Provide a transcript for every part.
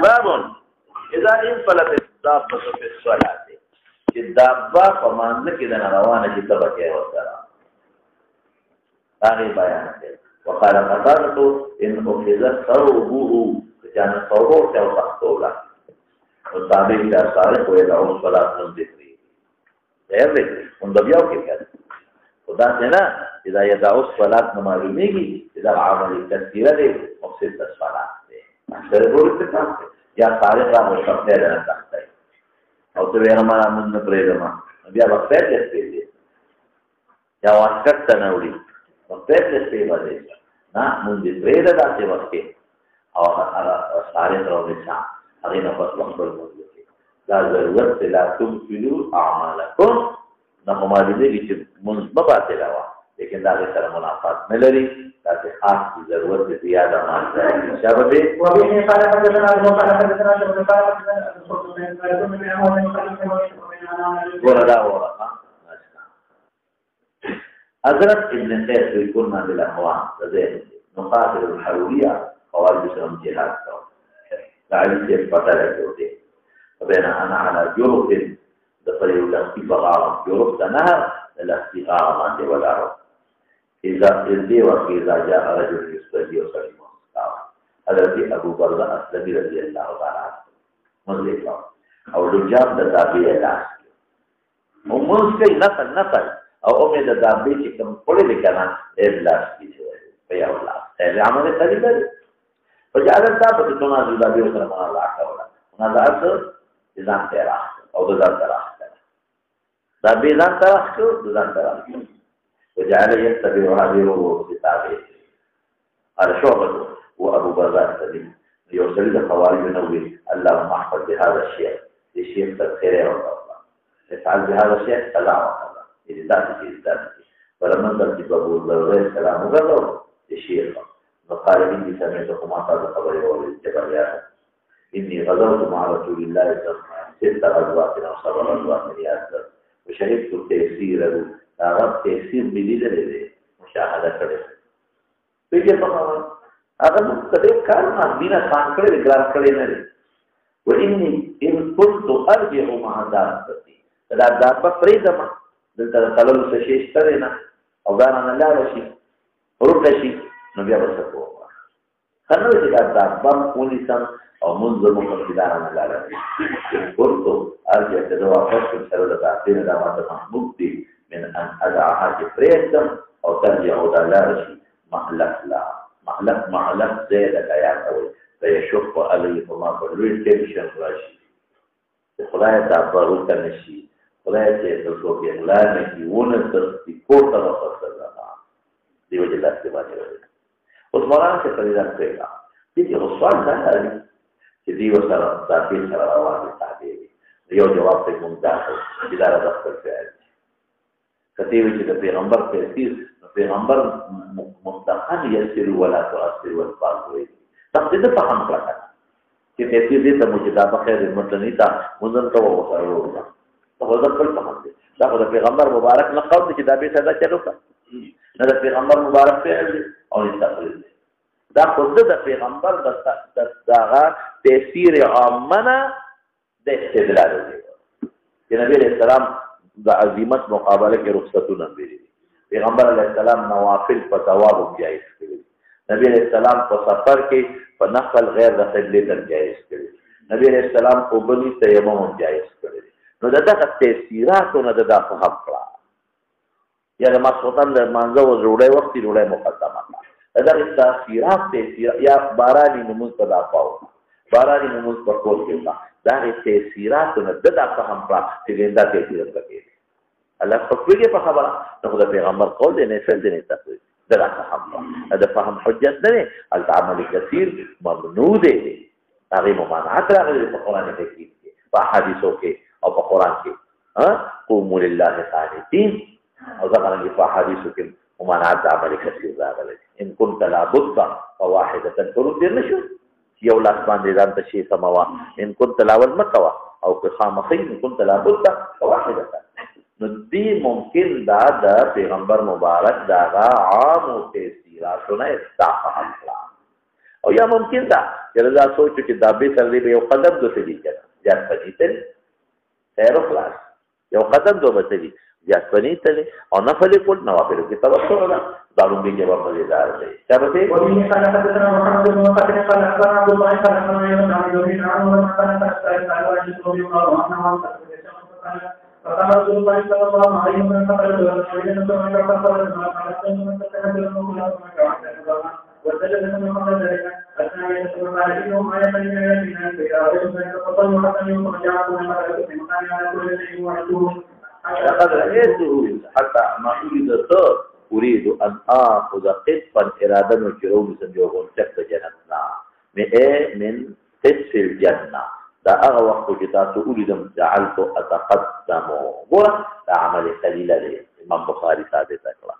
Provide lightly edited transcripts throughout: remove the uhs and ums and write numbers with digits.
باب اذا انفلت الدابة في الصلاة الدابة فمان لك اذا روانة جدبك يا وسلام هذه بيانة وقال قتادة إن أخذ ثوبه كان ثوبه أو تخطوله والتابع إلى الصالح ويدعو الصلاة من ذكره يعرف ونضبيعه كيف خدا سنا إذا يدعو الصلاة نمالميگي إذا عمل تذكيره دي مقصد الصلاة أكثر بول اتفاق يا صالح را مشتبه لنا تخته أو تبين ما من نبريدما بیا وقت دې یا واسکت تنوري وقت دې باندې نه مونږ دې پرې ده داسې وخت او هغه ساري ترو نشا هغه نه پس وخت ورته دا ضرورت لا تمثلوا اعمالكم نه کومه دې چې مونږ په پاتې راو لیکن دا سره منافات نه لري دا خاص ضرورت زیاده مال ده شابه وبه قال حدثنا وقال حدثنا شبه وردا ورا حضرت ابن قيس يقول ما بالاخوان ده نقاتل الحروريه خوارج سلام جهاد تعالى كيف بدل جوده فبين انا على جرف دخل الاستغاثه جرف نهر الاستغاثه عند ولا إذا الدي وإذا جاء رجل يستجي وسلم حضرت أبو برزة أسلمي رضي الله تعالى عنه مزيد أو لجام دابي الناس ومنس كي نقل أو أمي دابي كم قولي لكنا إبلاس كي في أولا هذا عمل قليل فجعل الدابة تنازل دابي وسلم الله تعالى نازل إذا تراخ أو إذا تراخ دابي إذا تراخ إذا تراخ وجعل يتبع هذه الروح كتابه قال شعبة وأبو برزة السليم يرسل الخوارج ينوي اللهم احفظ بهذا الشيء للشيخ تذكيره والله افعل بهذا الشيء سلام الله إذا ذاتك إذاتك فلما ترتب أبو برزة سلام غضب للشيخ وقال إني سمعتكم أعطى بخبره والاتباعيات إني غزوت مع رسول الله صلى الله عليه وسلم 6 غزوات أو 7 غزوات ياسر وشهدت تيسيره هغه تفسیر ملي لري مشاهده کړي پیږي په هغه مختلف کارونه دینه ځان کړی ګرام کړی نه لري و اني ان كنت ارجع مع ذاتي دا په پریدم دلته کلو څه شي ستاره نه او دا نه لاړ شي ورته شي نو بیا وسکو خنو چې دا بم پولیسان او منظم مقدار نه لاړ كنت ارجع د واپس سره د تاثیر د ماته محبوب دي من أن أدعها فريسا أو ترجع دلارشي معلق زيادة كيان أول فيشق علي فما فلوين تنشن راشي خلايا تعبروا تنشي خلايا تيسلسوك يغلاني ونسر في كورتا وفصل لنا دي وجه الله سبحانه وتعالى عثمان سے فریضہ کہا کہ رسول اللہ دي وسلام ذاتي سره روان دي یو جواب ته مونږ داخل اداره دفتر فعل كتير كده پیغمبر تفسیر پیغمبر مستقل يسير ولا تؤثر والفاظ تقصد فهم کړه چې تفسیر دې ته مجدا بخیر متنی تا منځن ته وصلو ته دا خپل فهم دي دا د پیغمبر مبارک نه قول چې دا به صدا چلو کا نه د پیغمبر مبارک فعل او تقلید دا خود د پیغمبر د دغه تفسیر عامه د استدلال دی چې نبی رسول الله د عظمت مقابله کې رخصتونه لري پیغمبر علیه السلام نوافل په ثواب جایز کړی نبی علیه السلام په سفر کې په نقل غیر د قبله ته جایز کړی نبی علیه السلام په بني تیمم جایز کړی نو دغه تفسیراتونه د فهم کړه یا د مسعودن د منځو وروړی وخت وروړی مقدمه دغه تفسیرات تفسیر یا بارانی نماز په دافاو بارانی نماز په کول کې دا تفسیراتونه د فهم کړه چې دا تفسیر کوي الله تفسیر په خبره نو د پیغمبر قول دی نه فعل دی نه تفسیر دا فهم دا فهم حجت نه العمل كثير ممنوع دی هغه ممانعت راغلي په قران کې په حدیثو کې او په قران کې قوموا لله قانتين او ذکر په حدیثو کې ومنعت عمل كثير راغلی ان كنت لابد فواحده ترد نشو یو لاس باندې ځان ته شي سموا ان كنت لاول مکوا او که خامخې ان كنت لابد فواحده نو دې ممکن دا د پیغمبر مبارک دا عام او تفسیراتونه استعمال او یا ممکن دا چې دا سوچ چې دا به تر دې یو قدم دوه دي کنه ځات پدې خیر او خلاص یو قدم دوه بچي ځات پدې ته او نفل کول نوافل کې توسل دا دارون به جواب مزیدار دی چا به وی قال حدثنا محمد بن مقاتل قال اخبرنا عبد الله قال اخبرنا ابن عبد الله عن قال فقال رسول الله صلى الله عليه وسلم وسلم من قبل ذلك أثناء يسوع على إنهم آية من آياتنا في آية فقالوا حتى يوم رجعوا من مكة في مكان على كل شيء وعدوه لقد رأيته حتى ما أريد أن آخذ قطفا إرادة وجروم سنجوغون تحت جنتنا من قطف الجنة دا أغا وقت جتاتو أريد جعلت أتقدم ورا دا عمل خليلة لي إمام بخاري ثابت أكلا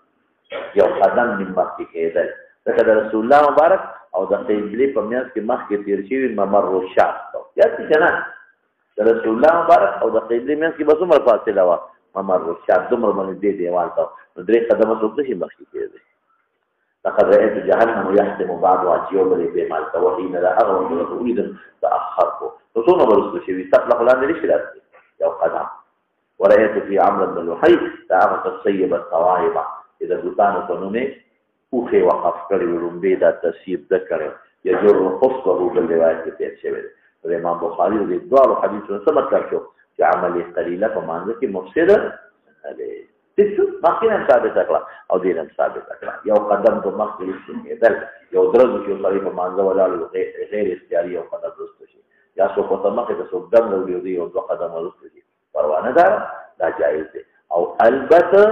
يو قدم من مخي كيدل لکه د رسول الله مبارک او د قبله په میاس کې مخکې تیر شوی ممر الشام یا څه نه د رسول الله مبارک او د قبله میاس کې بس عمر فاصله وا ممر الشام دومره باندې دی دیوال ته نو درې قدمه څوک شي مخکې کېږي لقد رأيت جهنم يحتم بعضها يوم بمال توحين لا أغوى أريد تأخرته رسولنا برسول شيء يستقلق لنا ليش لا يو قدم ورأيت في عمرو بن لحي تعرف الصيب الصواعب إذا بطانه فنونه اوخه وقف کړي ورمبه دا تصیب ذکر یجر خصبه بالروایت کې تیر شوی دی امام بخاری د دوه حدیثونو سمت کړ شو چې عمل قلیله په مانځ کې مفسد نه دی څه مخکې ثابت کړه او دې هم ثابت کړه یو قدم په مخ کې کېدل یو درځ چې په مانځ ولاړ غیر اختیاري او قدم درست شي یا څو په مخ کې څو دم وروړي او دوه قدم درست شي پروا نه ده دا جایز دی او البته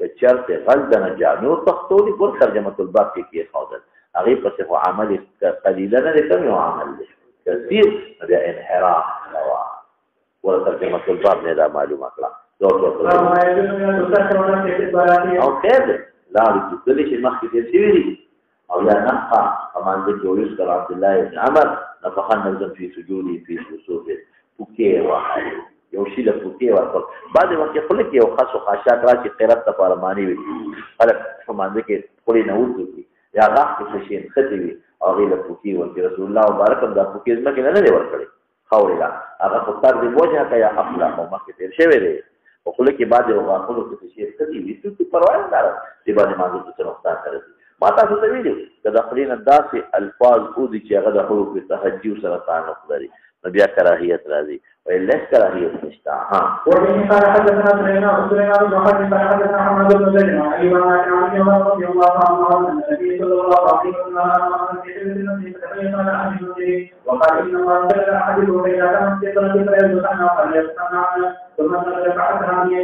چرته غلطه جامع تختولي ګور ترجمه الباب کې خاطر هغه پس خو عمل قليلا نه کوم یو عمل دی کثیر بیا انحراف نوا ور ترجمه الباب نه دا معلومه کړه او خیر لا دې چې مخکې دې سوي او یا نقا کمان دې جوړ کړ عبد الله بن عمر نفخ نزل في سجودي في وصوفه وکي وحي یو شی له پوکي ورکول بعد وخت خپل کې یو خاص خاصات راشي قرات ته پرمانی وي خلک سمانځ کې خوري نه وځي یا غاښ کې شي خدي وي او غیله پوکي ورته رسول الله مبارک دا پوکي زمکه نه دی ورکړي خوري هغه خطر دی وجه کیا خپل او مخه تیر شوی دی او خپل کې بعد یو غاښونو کې شي خدي وي څه پروا نه لري چې باندې مازه څه نقصان کوي ما تاسو ته ویلو د خپلین داسې الفاظ او دي چې هغه د حروف تهجی سره تعلق لري بیا کراهیت راځي وإلا كراهية نشتا ها ومن قال حدثنا سليمان بن محمد قال حدثنا محمد بن زيد عن أيوب عن عمر رضي الله عنه أن النبي صلى الله عليه وسلم وقال إن الله جل أحدكم إذا كان في صلاة فليصنع فليصنع ثم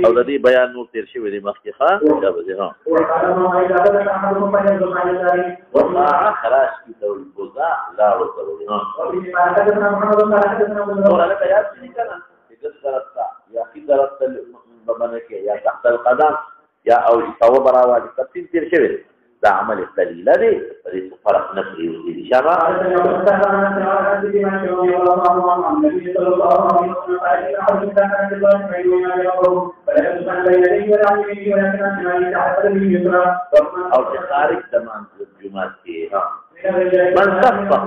او د دې بیان نور تیر شوی دی مخکې ښه دا به ها وما خراج کی تول بوزا لا ورته ها لك يا سيدي كان درست يا اخي درست بمنك يا تحت القدم يا او تو براوا دي تفصيل تیر شوی دا عمل قليل دی دې فرق نفري دي شابه او خارج تمام الجمعات کې من صفق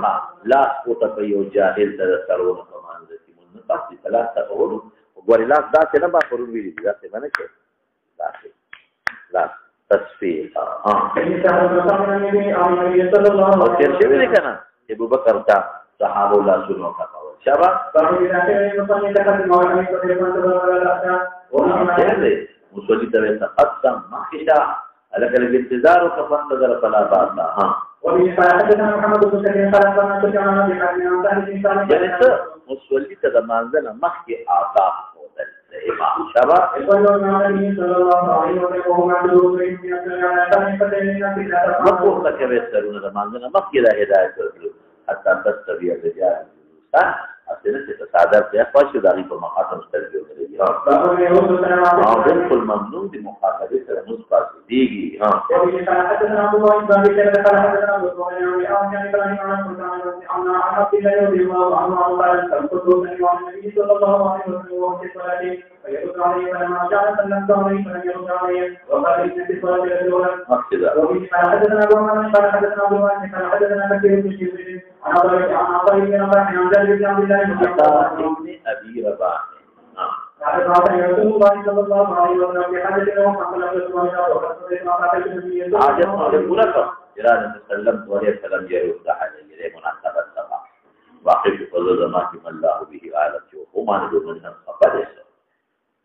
لا سقط في جاهل تذكرون كمان ذي من تحت ثلاثه قرون وغوريلاس دا څه نه با قرون ویلي دا څه باندې کې لا تصفیق او تیر شوی دی کنه ابو بکر تا صحابه الله سنو کا شابه مصلي ته تقدم مخشا لك الانتظار كفانتظر فلا باس ها وبحدثنا محمد بن سليمان قال سمعت جماعه بحديث يعني مصلي ته منزل مخي آداب امام شابه مقصود کې به سترونه د مانځنه مخکې د هدایت ورکړو حتی تستوی الرجال داسې نه چې تصادف دی خوښ دغې په مخاطب سترګې ودرېږي بالکل ممنوع دي مخاطبې سره موږ پاسېږي فيرد عليه فلما جاء سلمت عليه فلم يرد عليه وقال ان في صلاه الاولى وفي حدثنا ابو عمر قال حدثنا ابو عمر قال حدثنا بكير بن شيخ عن عطاء بن رباح عن جابر بن عبد الله بن ابي رباح قال رسول الله صلى الله عليه وسلم في حدث له فقال رسول الله وقد صلى ما قال النبي حاجت على پورا جران سلمت عليه فلم يرد عليه مناسبت سبا واقف فضل ما في الله به عالم جو وما ندو من خبر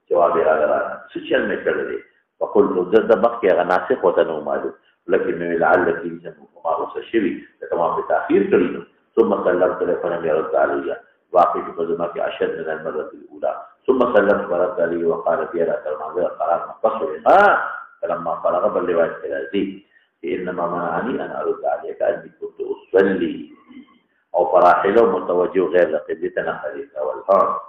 جواب راغلا سچل میں کړل دي فقلت ذ بقي غناسخ وتنو مالو لكن من لعل في جنب ما هو شيء كما بتاخير كريم ثم سلمت له فلم يرد علي واقف فضل في اشد من المره الاولى ثم سلمت ورد علي وقال في رأس المنظر قرار مقصر فلما فرغ بالرواية الثلاثي إنما منعني أن أرد عليك أني كنت أصلي أو فراحله متوجه غير لقبلتنا خليفة والهار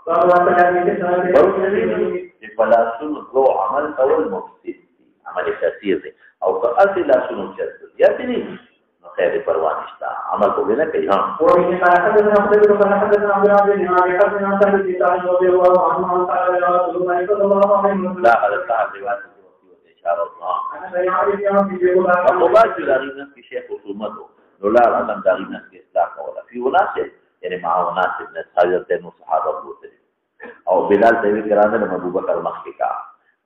فلا سنو عمل أول مفسد عمل كثير أو كأسي لا سنو جسد يأتني خير پروانشتا عمل کو بنا کئی ہاں وإن قال حدثنا محمد قال حدثنا عبد الله بن عمرو حدثنا عن ثابت بن سعد رضي الله عنه قال يا رسول الله صلى الله عليه وسلم لا هذا صاحب روایت کی اشارہ اللہ وقبات الارينس کی شیخ خصومته نولا العلم دارينس کی اصلاح ولا في مناسب يعني مع مناسب من حضرت صحابه بوته او بلال تیوی کرانے نے ابو بکر مخکی کا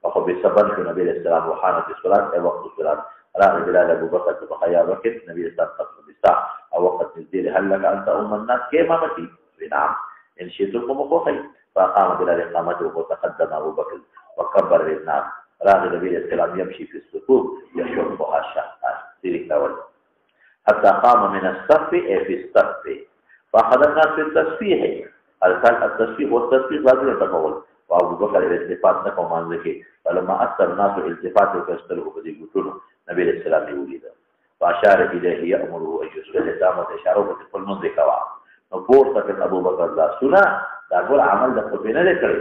فخو بسبب کہ نبی علیہ السلام وحانت الصلاة اي وقت الصلاة راغ بلال ابو بکر تبخيا وقت نبی علیہ السلام قصة او وقت نزدير هل لك انت ام الناس كيف امتي نعم ان شئتكم اخوخي فاقام بلال اقامته وتقدم ابو بكر وكبر للناس راغ نبی علیہ السلام يمشي في الصفوف يشربها الشهقان ذلك اول حتى قام من الصف اي في الصف فاخذ الناس في التصفيح التصفيح والتصفيح لازم يتقول وابو بكر الالتفات نكو مانزكي فلما اثر الناس الالتفات وكسره بدي قتلوا نبي عليه السلام يولد فاشار اليه يامره ان يسجد دامه اشاره بكل من ذكوا نقول تک ابو بکر دا سنا دا ګور عمل د خپل نه کړی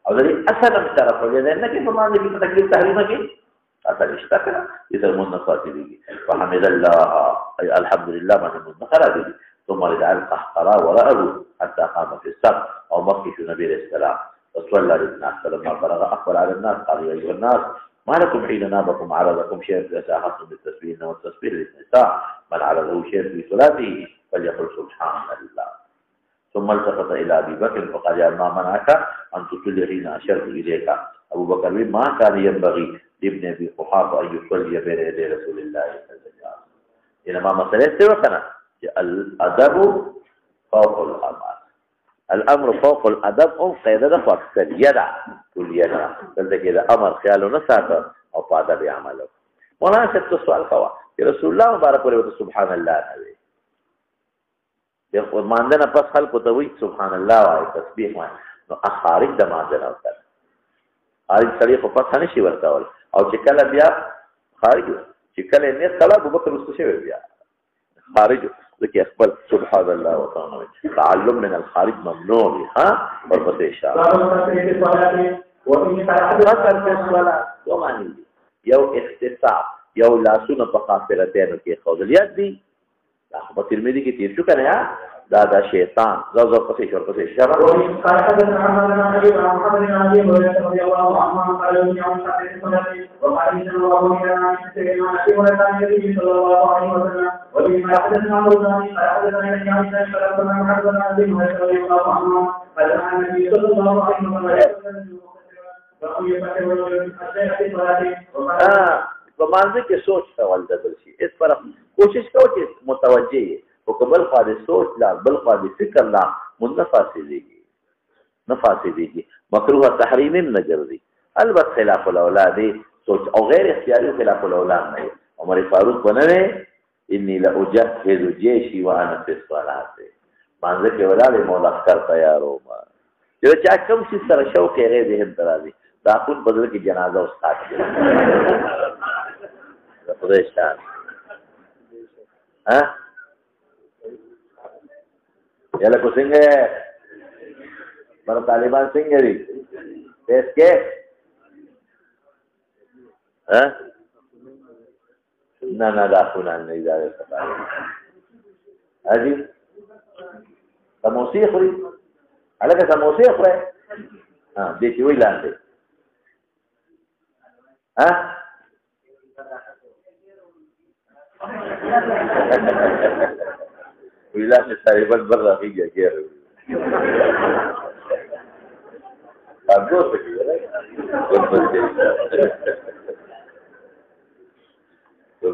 او د اصل طرف ولې نه کې په باندې کې تکلیف تحریمه کې اصل اشتکر اذا من فاتلي فحمد الله الحمد لله من خرج ثم رجع القهقرى وراءه حتى قام في الصف او مكث النبي عليه السلام وصلى للناس فلما فرغ اقبل على الناس قال يا ايها الناس ما لكم حين نابكم عرضكم شيء فأتاحصتم بالتسبيح والتسبيح للنساء من عرضه شيء في صلاته فليقل سبحان الله ثم التفت إلى أبي بكر فقال يا ما منعك أن تصلي حين أشرت إليك أبو بكر ما كان ينبغي لابن أبي قحافة أن يصلي بين يدي رسول الله صلى الله عليه وسلم إنما مسألة سوى الأدب فوق الأمر الأمر فوق الأدب قيادة فقط يدع كل يدع بل كده أمر خياله نساته أو فادة بعمله مناسب السؤال خوا يا رسول الله مبارك ولي سبحان الله نبي يقول ما عندنا بس خلق وتويت سبحان الله وعلى تسبيح وعلى أخارج ده ما عندنا وكذا خارج سريق وبس هنشي ورتاول أو شكله بيا خارج شكله الناس خلا أبو بكر مستشير بيا خارج لكي أخبر سبحان الله وتعالى تعلم من الخارج ممنوع ها وربط إشارة مثل في الصلاة ومعنى يو اختصاب يو لا سنة بقافلتين كي خوض اليد دي أخبر ترمذي كتير شو كان يا دا شيطان زوزو قصيش ورقصيش شرع قال حدثنا محمد بن محمد بن علي رضي الله عنه قال ابن عمر في الصلاة وقال إن الله كان يستجمع في ولدان النبي صلى الله عليه وسلم وبما حدثنا عمرو بن علي قال حدثنا ابن عمر قال حدثنا محمد بن علي رضي الله عنه قال عن النبي صلى الله عليه وسلم بمانزه کې سوچ کول د بل شي اس پر کوشش کوو چې متوجه یې او قبل خاطر سوچ لا بل خاطر فکر لا منفاسديږي مکروه تحریم نه ګرځي البته خلاف الاولاد سوچ او غیر اختیاري خلاف الاولاد نه عمر فاروق بنره اني لا اجهز جيشي وانا في الصلاه مانزه کې ولاله مولا کار تیارو ما یو چا کوم شي سره شوق یې غیر ذهن درازي دا خپل بدل کې جنازه او استاد خدای شان ها یاله کو څنګه پر طالبان څنګه دي تیس کې ها نه دا خونان نه اداره کوي اجي سموسې خوري هغه سموسې خوري ها دې چې وی لاندې ها ویلا چې تقریبا بر راغیږي کېږي تاسو څه کوي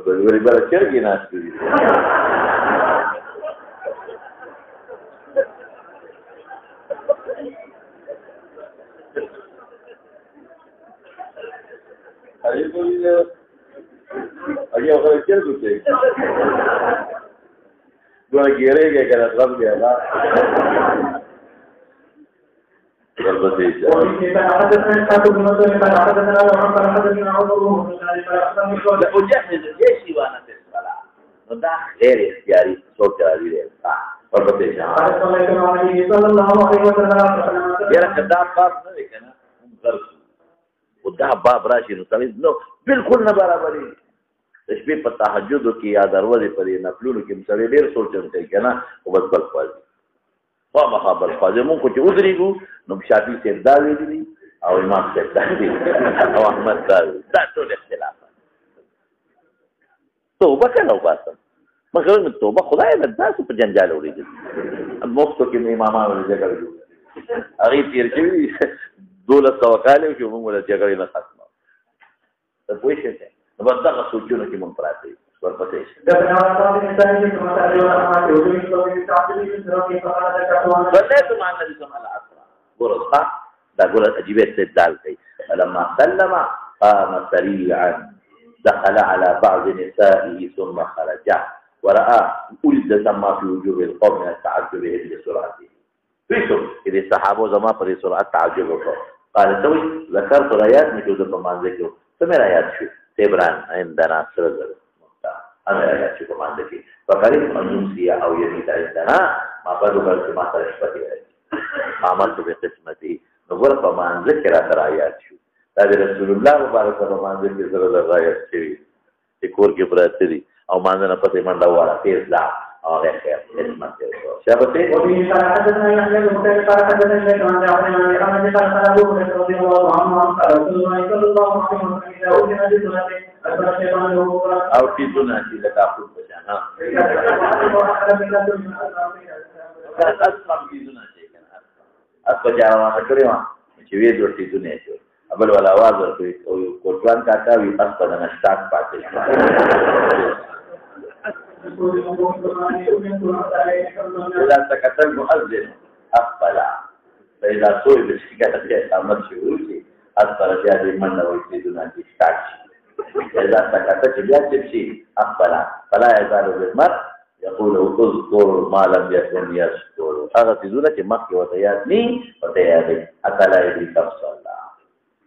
په ورې بل چرګي ناشته دي اگه آخر چرا دوچه دونه گیره که کنه غم بیادا ضربت ایجا لأجهز الجيش وانا في الصلاة وده غير اختياري صوت جرابي رهتا ضربت ایجا یرا کدار خاص نده کنه غرب وده باب راشي نو سړی نو بالکل نه برابرې د شپې په تهجدو کې یا دروازې په دې نفلونو کې سړی ډېر سوچ کوي که نه خو بس بل خواځي خامخا بل خواځي مونږ خو چې ودرېږو نو شافعي صاحب دا ویلي دي او امام صاحب دا ویلي او احمد دا ویلي دا ټول اختلافات توبه کله وباسم مګر توبه خدای نه داسې په جنجال وړېږي مفتو کې امامانو جګړه جوړه هغې تېر شوي 1200 کال چې موږ له جګړې نه ختمه ته پوه شئ نو بس دغه سوچونه کې موږ پراته یو ورپسې صليت مع النبي صلى الله عليه وسلم ګوره دا ګوره عجیبه استدلال کوي فلما سلم قام سريعا دخل على بعض نسائه ثم خرج ورأى ولد سما في وجوه القوم من التعجب لسرعته فيشو إذا الصحابة زمان پر سرعت تعجب وکړ قال توي ذكرت رايات مې د په مانځ کې څه رايات شو تبران عندنا سرزر انا رايات شو په مانځ کې فقريب انسي او يميت عندنا ما بدو بل ما تشبتي ما عملت بقسمتي نور په مانځ کې را رايات شو دا رسول الله مبارک په مانځ کې سره رايات شوی چې کور کې پراته دي او مانځ نه پته منډه واره تیز لا او خیر خدمت کوي شابته وفي حدثنا يحيى بن بكير قال حدثنا شيخ عن جعفر بن ابي حمد قال قال ابو هريره رضي الله عنه قال رسول الله صلى الله عليه وسلم اذا اوذن بسنته اكبر الشيطان له او في سنتي لتاخذ بجانا اسلم في سنتي كان اسلم جاوا کړو چې وی دوی دنیا ته ابل ولا आवाज ورته او کوټوان کاکا وی پس په دغه سٹاک پاتې إذا سكت المؤذن أقبل فإذا سوي بالشكاية في أمر شهوتي أقبل جاد من لو يريدون أن يشتاكش إذا سكتت يتبشي أقبل فلا يزال بالمرء يقول اذكر ما لم يكن يذكر هذا تزولة مكي وتياتني وتياتي حتى لا يدري كبس الله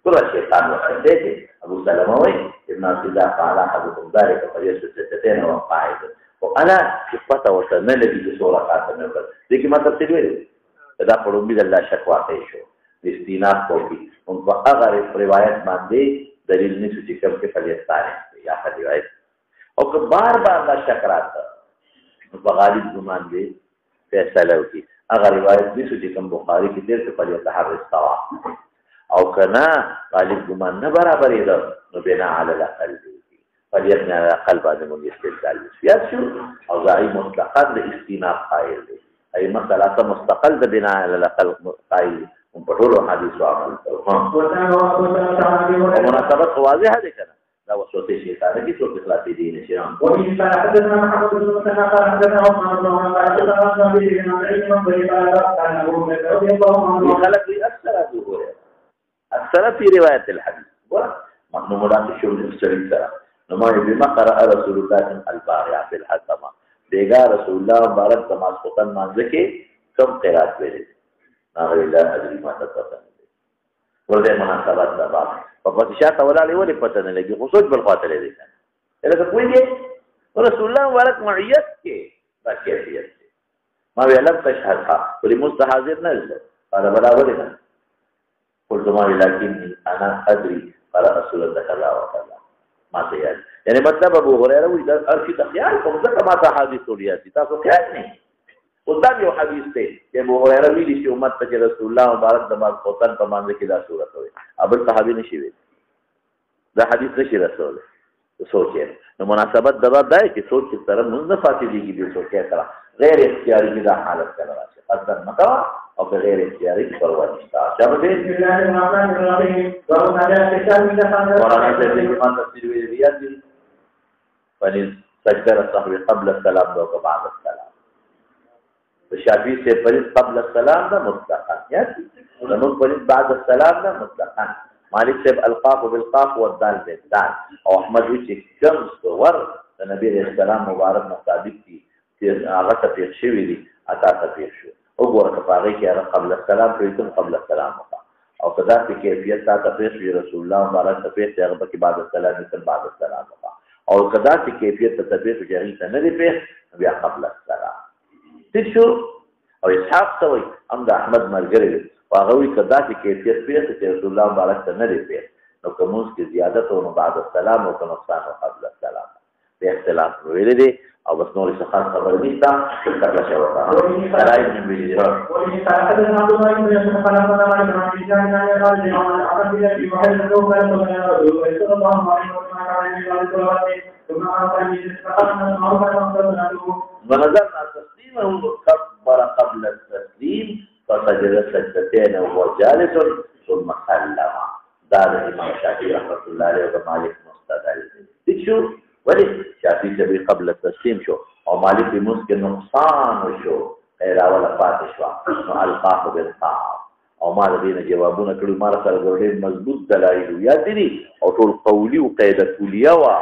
كل الشيطان وحدته أبو سلمة ابن عبد الله فعل أحدكم ذلك فليسجد سجدتين وقاعد وانا صفته وسنه الذي بصوره خاتمه پر لیکن ما تفصیل ویل دا په امید الله شک واقع شو د استیناف کوي ان په هغه روایت باندې دلیل نشو چې کوم کې فلیت تاریخ یا روایت او که بار دا شک راځي په غالب ګمان دی فیصله وکي هغه روایت نشو چې کوم بخاری کې ډېر څه فلیت حرس توا او کنا غالب ګمان نه برابرې ده نو بنا علی الاقل فليبني على قلب عدم الاستدلال يشو او ضعي مطلقا لاستناف قائل دي اي مسألة مستقل بناء على الاقل قائل ومبحوله حديث وعمل ومناسبة واضحة دي كنا لا وسوسي شيطان دي سوء اخلاصي دين شيئا وفي حدثنا محمد بن مسلم قال حدثنا عثمان بن عمر قال حدثنا عثمان بن عمر قال ابو هريره رضي الله عنه خلق اكثر ابو هريره اكثر في رواية الحديث ومحمولات الشغل السريع نما بما قرأ رسول الله البارع في الحتمه بیگا رسول الله مبارک تماس ختم مانځکه کم قرات ویلې نه لا ادري ما تفصيل ورته مناسبت ده په پاتشاه تولالي ولې پته نه لګي خو سوچ بل خاطر دې کنه لکه کوی رسول الله مبارک معیت کې باکیفیت ما ویلم تشهدها ولې مستحاضر نه قال بلا ولنا قلت ما لكني انا ادري قال رسول كذا وكذا ما تيار يعني مطلب ابو هريره وي دا ارشي تخيال کوم ځکه ما ته حدیث ولياتي تاسو خیال نه قدام یو حدیث ته چې ابو هريره ویلي چې امت ته رسول الله مبارک د باز قوتن په مانځ کې دا صورت وي ابل صحابي نشي وي دا حدیث نشي رسول سوچې نو مناسبت دا ده چې سوچ چې سره موږ نه فاتې دي چې سوچې سره غیر اختیاري دا حالت کړه راشي قدر مکوا او غیر اختیاري پروا نشته چا به بسم الله الرحمن الرحیم ورته د شان د قرآن د ایمان تفسیر ویل دي فلن سجدة الصحوي قبل السلام دو بعد السلام الشافعي سے فرض قبل السلام ده مطلقا ياتي ونون فرض بعد السلام ده مطلقا مالك سے القاف بالقاف والدال بالدال او احمد وچ کم صور نبی علیہ السلام مبارک مطابق دي چې هغه ته پیښ شوی دي اتا ته پیښ شو او ګوره کفاره کې هغه قبل السلام کوي قبل السلام او کدا چې کیفیت تا ته پیښ وی رسول الله مبارک ته پیښ هغه کې بعد السلام مثل بعد السلام او کدا چې کیفیت ته پیښ جاری ته نه دی پیښ بیا قبل السلام تشو او اسحاق سوي ام د احمد مرګري هغه وی کدا چې کیفیت پیښ چې رسول الله مبارک ته نه دی پیښ نو کومس کې زیادت او بعد السلام او نقصان او قبل السلام په اختلاف ویل دي او بس نور څه خاص خبر نشته څنګه شو تا راي نه ویل دي ونظرنا تسليمه كبر قبل التسليم فسجد سجدتين وهو جالس ثم سلم دار الامام الشافعي رحمه الله عليه ومالك مستدل شو ولي شافعي جبي قبل التسليم شو او مالك بمسك نقصان شو غير ولا فاتح شو القاف بالقاف او ما دې جوابونه کړو ما سره ډېر مضبوط دلایل یا دي او ټول قولي او قاعده کلیه وا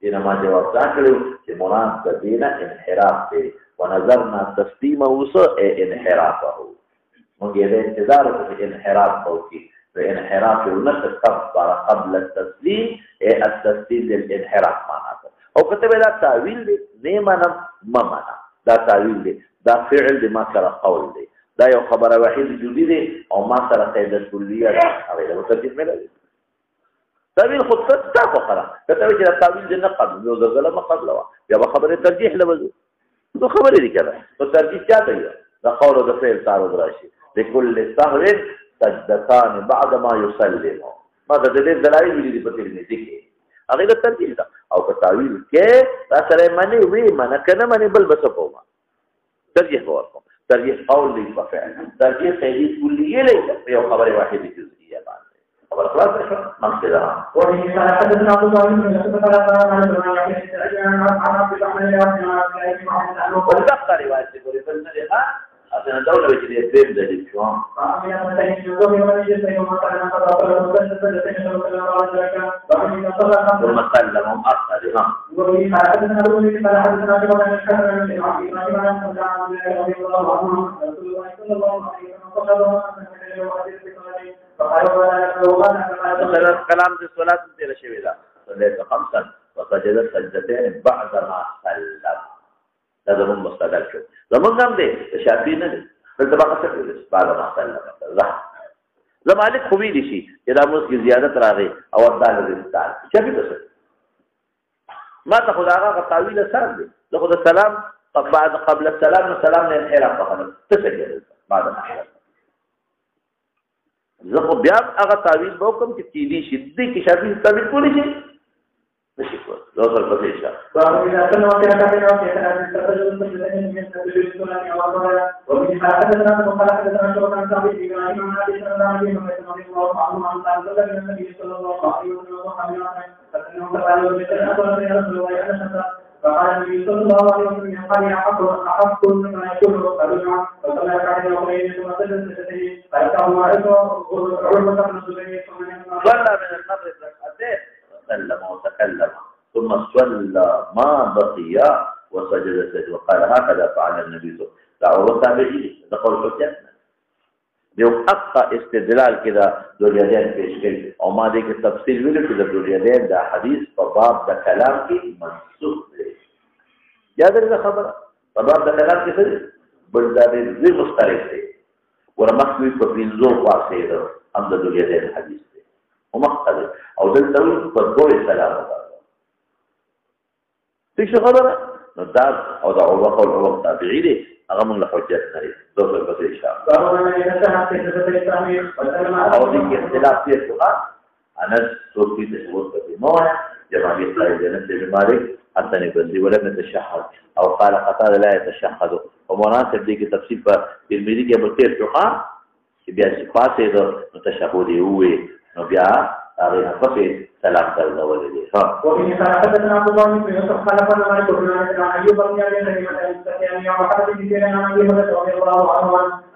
دینه ما جواب راکړو چې مراد د دینه انحراف دی ونظرنا تسليمه وسو انحرافه موږ یې انتظار وکړو انحراف کوي انحراف ونقص قبل التسليم التسليم للانحراف معنا او كتب لا تعويل دي نه معنا ما معنا دا تعويل دي دا فعل دي ما سره قول دي دا یو خبره واحد جدي دي او ما سره قاعده کلیه هغه د ترتیب نه لري تعويل خود څه خبره کته چې تعويل دي نه قبل یو ځله ما قبل وا یا خبره ترجیح لوي نو خبره دي کړه او ترجیح چاته دی دا قول او فعل تعارض راشي لكل سهو سجدتان بعد ما يسلم ما د دې دلایل دي په دې کې هغه د ترجیح ده او په تعویل کې تاسو معنی وی معنی کنه معنی بل بس کوما ترجیح ورکو ترجیح قول دی په فعل ترجیح قیدی کلیه لې یو خبره واحده جزئیه باندې خبر خلاص شو مقصد او دې سره حدثنا ابو داود بن مسعود قال انا روایت دی ګورې بل نه اصلا دولة بجري البيب ده الشوام ثم سلمهم أخذهم كلام في الصلاة تير شويدا صليت خمسا وسجد سجدتين بعد ما سلم دا زمون مستدل شو زمون هم دی شافعي نه دی دلته باقي څه بعد ما سلم زمالک خو ویلی شي چې دا موږ کې زیادت راغی او دال رسال شافعي څه ما ته خدای تعویل سره دی له خدای سلام بعد قبل السلام سلام نه انحراف فقط تسجل بعد ما زه بیا هغه تعویل به کوم چې کیلی شي دې کې شافعي تعویل کولی شي نشكر لو صار بسيطة وإذا كنا وكنا كنا نستخدم من السنة ومن حدثنا وقال حدثنا شوكا عن ثابت بن إبراهيم عن أبي سلمة عن أبي هريرة رضي الله عنه عن قال من النبي صلى الله عليه وسلم فإنه قال له يا رسول الله أنا فقال النبي صلى الله عليه وسلم قال أحق ما يكون رجعا وصلى ركعتين أخرين ثم سجد سجدتين فأتاه عروة بن الزبير صلى من المغرب ركعتين سلم وتكلم ثم صلى ما بقي وسجد سجد وقال هكذا فعل النبي صلى الله عليه وسلم تابعي ده قول حجتنا دیو اقا استدلال كده دول يدين پیش کړي او ما دې کې تفصیل ویل چې دول يدين دا حدیث په باب د کلام کې منسوخ دی یاد لرئ خبره په باب د کلام کې څه بل دا دې مسترک دی ورمخوي په پنځو فاصله هم د دلیل حدیث دی ومقصد او دلته په دوه سلام څه خبره نو دا او دا او تابعی دی هغه موږ له حجت لري دوه په ان شاء الله او دې کې اختلاف دی انا صوفي د صوت په نوع جماعي قائد نه د مالک حسن بن ولم يتشهد او قال قتاده لا يتشهد ومناسب دي کې تفصیل په ترمذی کې بلته شوخه چې بیا صفاته د تشهد وي نو بیا هغه په سلام درولې دي ها وفي حدثنا ابو بكر بن يوسف قال قال مالك بن ايوب بن ابي سلمة المستكين يوم حدث به لنا عن ابي هريره رضي الله عنه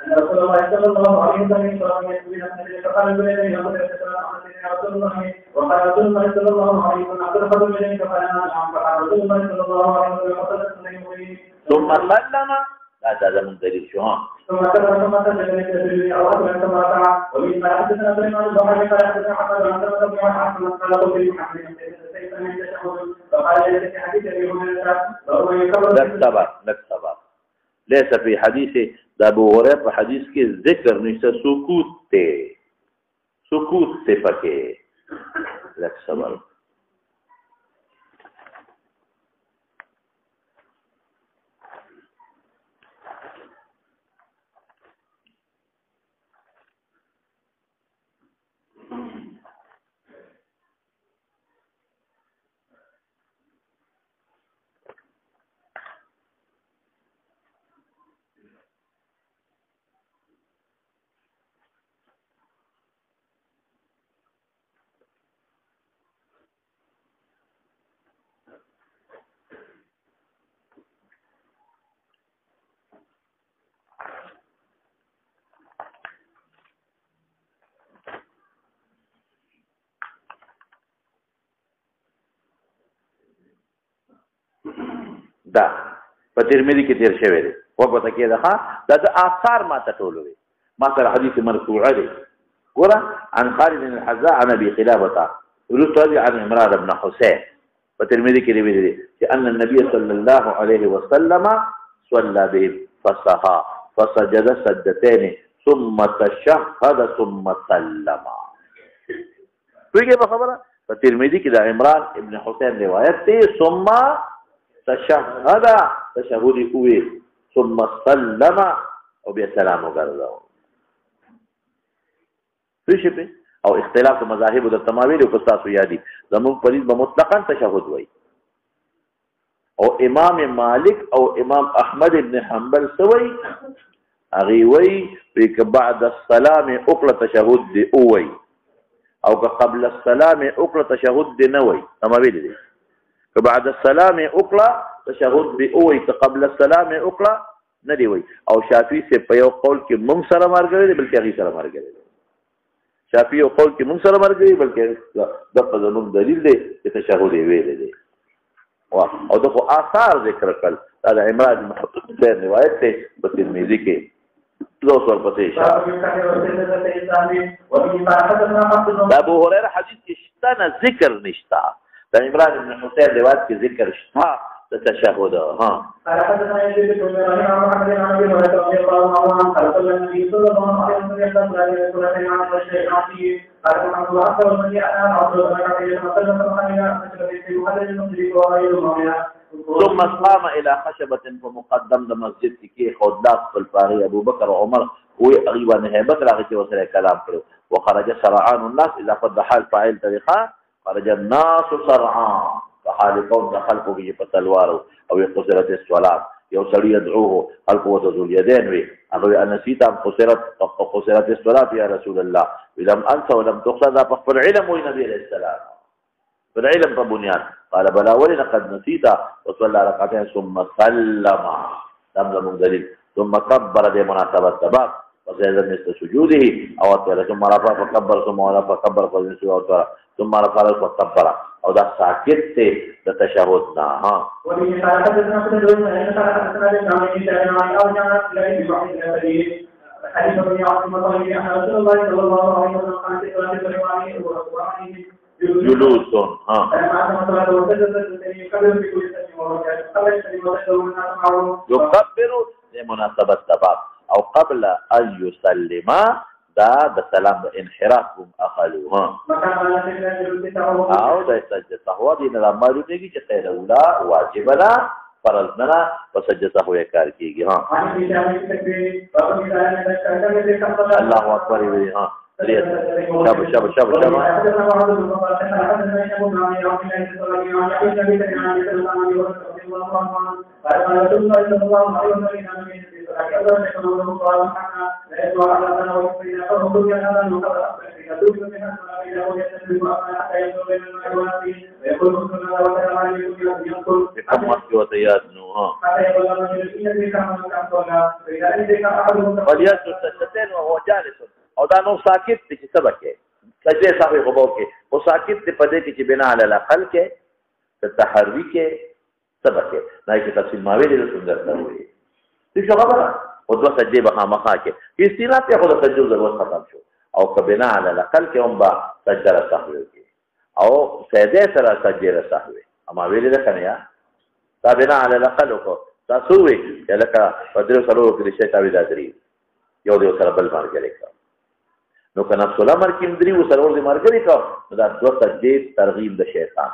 ان رسول الله صلى الله عليه وسلم فقال ابن ابي هريره يا رسول الله وقال رسول الله صلى الله عليه وسلم اقرب اليك فقال رسول الله صلى الله عليه وسلم ثم سلم هذا من دليل شو ثم تبرم تجلي او ان تمرع ومن حدثنا سليمان بن حرب قال حدثنا محمد بن عبد الله بن حاتم قال ابو بكر فقال ليس في حديث ابي هريره وهو يكبر ليس في حديث ابو هريره حديث کې ذکر نشته سکوت ته پکې لک صبر دا په ترمذی کې تیر شوی دی وګورئ کې دا د آثار ما ته ټولوي ما سره حدیث مرفوع دی ګوره عن خالد بن الحذاء عن ابي قلابه رضي عن عمران بن حسين په ترمذی کې دی چې ان النبي صلى الله عليه وسلم صلى بهم فصحى فسجد سجدتين ثم تشهد ثم سلم په خبره په ترمذی کې د عمران ابن حسين روایت دی ثم تشهد تشهد کوي ثم سلم او بیا سلام وکړو څه او اختلاف مذاهب د تماویل او تاسو یادي زمون پریز به مطلقاً تشهد وای او امام مالک او امام احمد ابن حنبل سوي اغي وای په بعد السلام اقل تشهد دی وای او قبل السلام اقل تشهد دی نه وای تماویل دي بعد السلام اقلا تشهد دی اوی قبل السلام اقلا ندی وی او شافعی سے په یو قول کې مونږ سره مرګري بلکې هغه سره مرګري شافعی یو قول کې مونږ سره مرګري بلکې د په زمون دلیل دی چې تشهد ویل دی او دغه آثار ذکر کړل دا عمران بن حسین روایت ته په ترمذی کې لو سر پته دا ابو هريره حدیث کې شته ذکر نشتا دا عمران بن حسين روایت کې ذکر شته د تشهد ها قال حدثنا يزيد بن ابي محمد عن ابي هريره رضي الله عنه قال قال النبي صلى الله عليه وسلم قال عن الشيخ عتيق قال من اكثر من انا عبد الله ثم قام الى خشبه فمقدم د مسجد کې خودلاس الفاري ابو بكر وعمر هو غيبا هيبت راغتي وسره كلام کړو وخرج سرعان الناس اذا فضح الفاعل طريقه خرج الناس سرعان فحال قوم خلقوا به فتلوار او قصرت الصلاه یو سړی يدعوه خلقوا وذو اليدين وي هغه ان نسيت ام قصرت الصلاه يا رسول الله ولم انت ولم تقصد فقل علم النبي عليه السلام فالعلم فبنيان قال بلا ولنا قد نسيت وصلى ركعتين ثم سلم تمام دليل ثم كبر دي مناسبه سبب وزاد مثل سجوده او ثم رفع فكبر ثم رفع فكبر ثم رفع فكبر او دا ساکت ته د تشهد نه ها ولې حدثنا ابن داود حدثنا الامام الشافعي او جاء لي بحث الحديث حديث ابن عاصم قال يا رسول الله صلى الله عليه وسلم قال في صلاه الجمعه وقرانه جلوس ها يكبر لمناسبه سبب او قبل ان يسلم دا د سلام د انحراف هم اخلو او د سجده سهو دي نه معلومه کیږي چې قید اوله واجب ده فرض نه په سجده سهو یې کار کیږي الله اکبر وی شب او دا نو ساکت دي چې سبق کې سجده صاحب غبو کې او ساکت دي پدې کې چې بنا علی الاقل کې تحری کې سبق کې نه کې تفصیل ماوي دي سندر ته وي څه خبره او دوه سجده به مخه کې استینات ته خو د سجده ضرورت ختم شو او کبنا علی الاقل کې هم با سجده صاحب کې او سجده سره سجده صاحب اما ویل ده کنه یا دا بنا علی الاقل کو تاسو وی لکه بدر سره کې شي تاوی دادري یو دیو سره بل مار کې نو که نفس الامر کې مدري و سرور دې مرګري کا دا دوه سجدې ترغیب د شیطان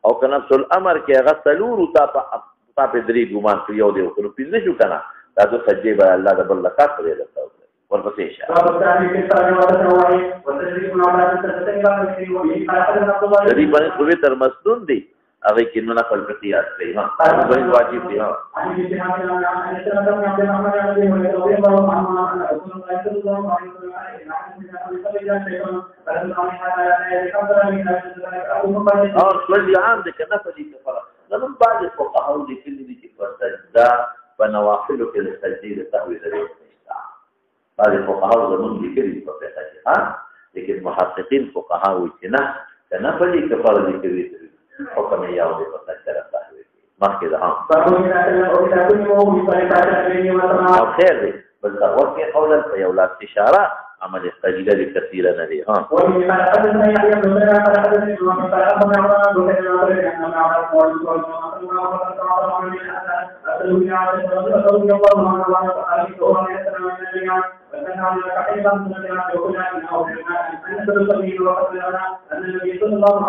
او که نفس الامر کې هغه سلور تا په درې ګمان کې یو دی او پنځه شو کنه دا دوه سجدې به الله د بل لکات پرې راځي ورپسې شه دې باندې خو تر مسنون دي هغه کې نو نقل قیاس دی ها باندې واجب دی ها او څل عام دي کنه په دې کفاره نن بعض فقهاء دي چې دې په سجدا بنوافل کې سجدي تحویل لري بعض فقهاء زمون دي کې په فقه ها لیکن محققین فقهاء وایي چې نه کنه په دې کفاره دي کوي حکم یې او د سجده صحوی مخکې ده او خیر دی بل ضرورت کې قولا په یو لاس اشاره عمل استجیله دي کثیره نه دي ها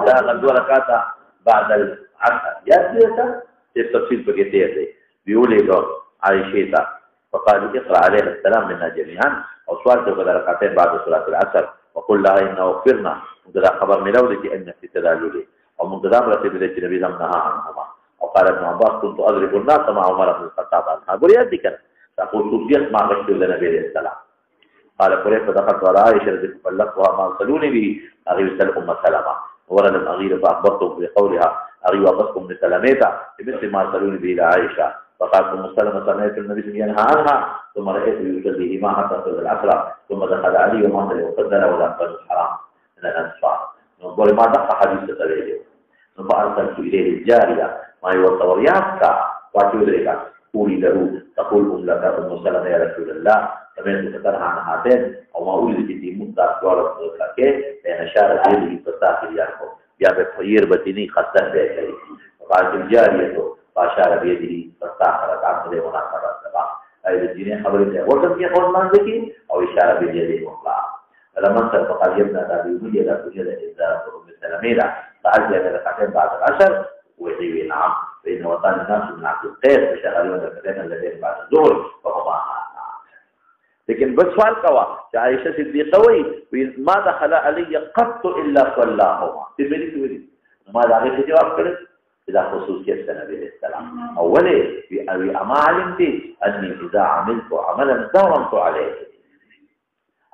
لا غدو رکعتا بعد العصر ياتي التفصيل بكثير دي بيقول ايه عائشه فقال اقرا عليها السلام منا جميعا او سؤال تقول ركعتين بعد صلاه العصر وقل لها انه اغفرنا وده خبر ملودك ان في تدلل او من قدام رتب النبي نهى عنهما وقال ابن عباس كنت اضرب الناس مع عمر بن الخطاب عنها بريات دي كده تقول تبيت مع رسول النبي عليه السلام قال قريب فدخلت على عائشه رضي الله عنها ما صلوني به اغيب سلم سلامه ولم أغير فأخبرتهم بقولها أغير وقصكم من سلاميتا بمثل ما أرسلوني به إلى عائشة فقالت مسلمة سمعت النبي ينهى عنها ثم رأيته يصلي ما حتى صلى العصر ثم دخل علي وما وقدر ولا أنفذ الحرام من الأنصار نقول ما دق حديث تبعيه ثم أرسلت إليه الجارية ما يوصل رياضك وتدرك قولي له تقول لك أم سلمة يا رسول الله سمعت تكرها عن هاتين او ما أولي جدي مدى أكوارا فضلك بين شارة إليه فستاخر ياركو يا بفير بطيني خستن بيكري وقالت الجارية فاشار بيده فستاخرت عن ذلك وناخرت سبا أي الدين خبرته وقت في قول منزكي أو إشارة بيده مطلع فلما انصر فقال يبنى تابي وجه لا توجد إذا أم سلمينا فأجل ركعتين بعد العشر ويحيوي نعم فإن وطن الناس من عبد القيس فشغلون ركعتين الذين بعد الظهر فهما لیکن بس سوال کوا چې عائشہ صدیقہ وایي ما دخل علی قط الا صلاهما دې ملي ویلي ما دا غي جواب کړ دا خصوصیت د نبی اسلام اوله وی اما علمت اني اذا عملت عملا داومت عليه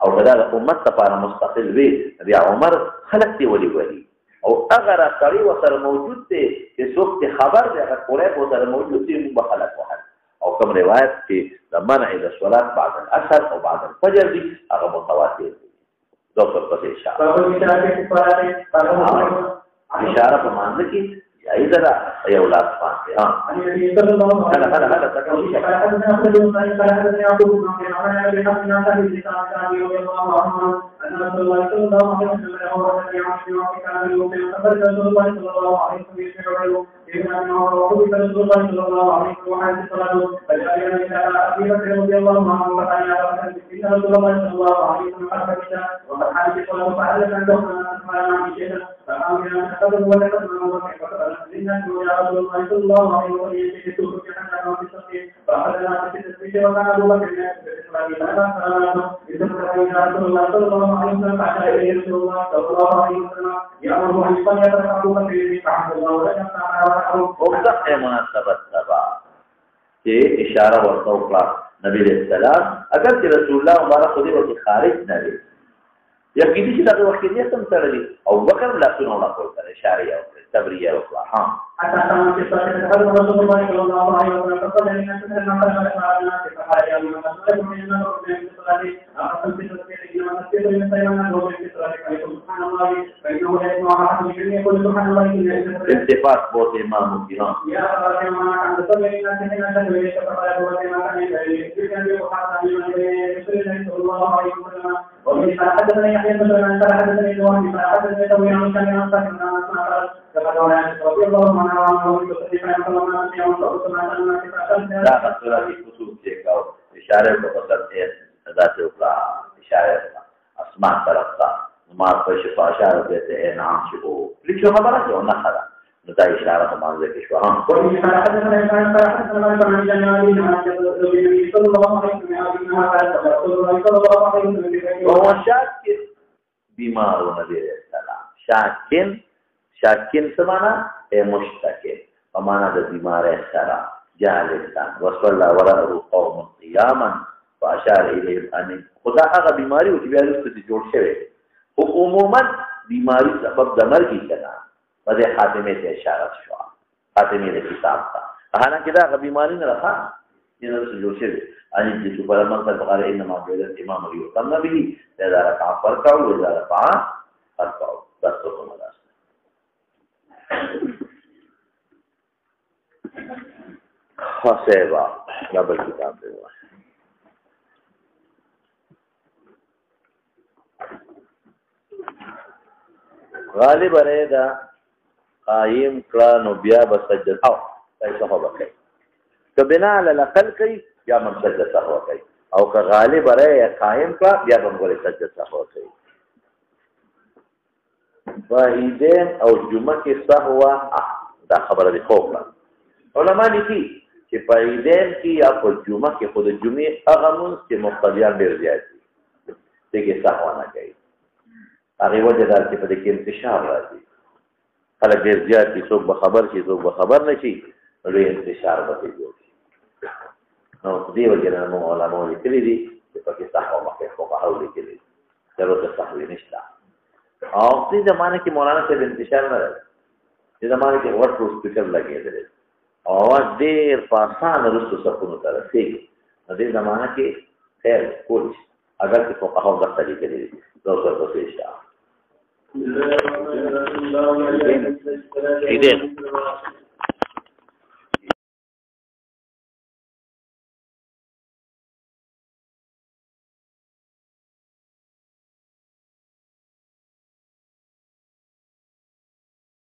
او بدل امت لپاره مستقل وی نبی عمر خلقتي ولي او اگر سړی وسره موجود دی چې څوک خبر دی هغه قریب وسره موجود دی موږ خلق وحد او کوم روایت کې د منع د صلات بعد العصر او بعد الفجر دي هغه متواتر دي دوه په اشاره په معنی کې ایذا یو لاس باندې ها هلا تکو شي إن رسول الله صلى الله عليه وسلم قد ثبت وقد حدث وله فعل أن دخلنا نسمع عن شيئا فأمرنا نتقبل ولكتنا وكيف فإن يا رسول الله صلى الله عليه وسلم يجد في حنا في الصحيح فأخذنا في التسبيح وكان أبو بكر إسرائيل أنا سلامته بذكر يا رسول الله صلى الله عليه وسلم فأتى إليه رسول الله صلى الله عليه وسلم يأمره أن يصلي أبو بكر فعبد الله ولم وقت مناسبت سبا کہ اشارہ ورطا اقلا نبی علیہ السلام اگر کہ رسول اللہ مبارک خودی وقت خارج نہ لے یقینی چیز اگر وقت دیئے تم سر لی او بکر لا سنو لا کول کر اشاریہ اقلا تبریہ اقلا ہاں اتفاق بہت امام کی ہاں ومن حدثنا يحيى بن سليمان قال حدثني نوح قال حدثني ابو يعمر كان ينصح من الناس كما قال رضي الله عنه وعن يوسف بن سلمان في يوم لا مسئلہ کی خصوص دیکھا اشارے کو پسند ہے ذات اوپر اشارے اسمان طرف تھا نماز پر شفا اشارہ دیتے ہیں نام شبو لکھو خبر ہے نہ خدا نتا اشارہ نماز کے شوہاں ومن حدثنا يحيى بن سليمان قال حدثني علي بن عبد الله صلى الله عليه وسلم وهو شاكر بیمار نبی علیہ السلام شاکن سمانا اے مشتکن ومانا دا بیمار سرا جالسان وصلى وراءه قوم قیاما فاشار الیہم ان خدا اغا بیماری ہوتی بیارست تی جوڑ شوے وہ عموما بیماری سبب دمر کی کنا وزے خاتمے سے اشارت شوا خاتمے سے کتاب تھا حالانکہ دا اغا بیماری نہ رکھا جنہوں سے جوڑ شوے أن يجلسوا فلا منصر فقال إنما جعل الإمام ليؤتم به إذا ركع فاركعوا وإذا رفع فاركعوا بسطكم الأسفل خاصيبا قبل الكتاب الله غالب ريدا قائم كرانو بيا بسجد أو كيف هو بكي كبناء على الأقل كي یا من سجد سهو کوي او که غالب رہے قائم کا بیا هم غوړي سجد سهو کوي فعیدین او جمعه کې سهو دا خبره دی خو علماء لیکي چې فعیدین کې یا په جمعه کې خود جمعه هغه مونږ چې مقتدیان ډیر زیات دي دغه سهو نه کوي هغه وجه دا چې په دې کې انتشار راځي خلک ډیر زیات دي څوک به خبر شي څوک به خبر نشي لوی انتشار به جوړ نو دې وجه نه علماء لیکلي دي چې پکې صحو مکه فقهاو لیکلي ضرورت صحوی نشته او دې زمانه کې مولانا صاحب انتشار نه راځي دې زمانه کې ورټ سپیکر لګېدل او ډېر په آسان رسو سکونو ته رسېږي دې زمانه کې خیر کول اگر چې فقهاو دغه لیکلي دي نو څه پوښتنه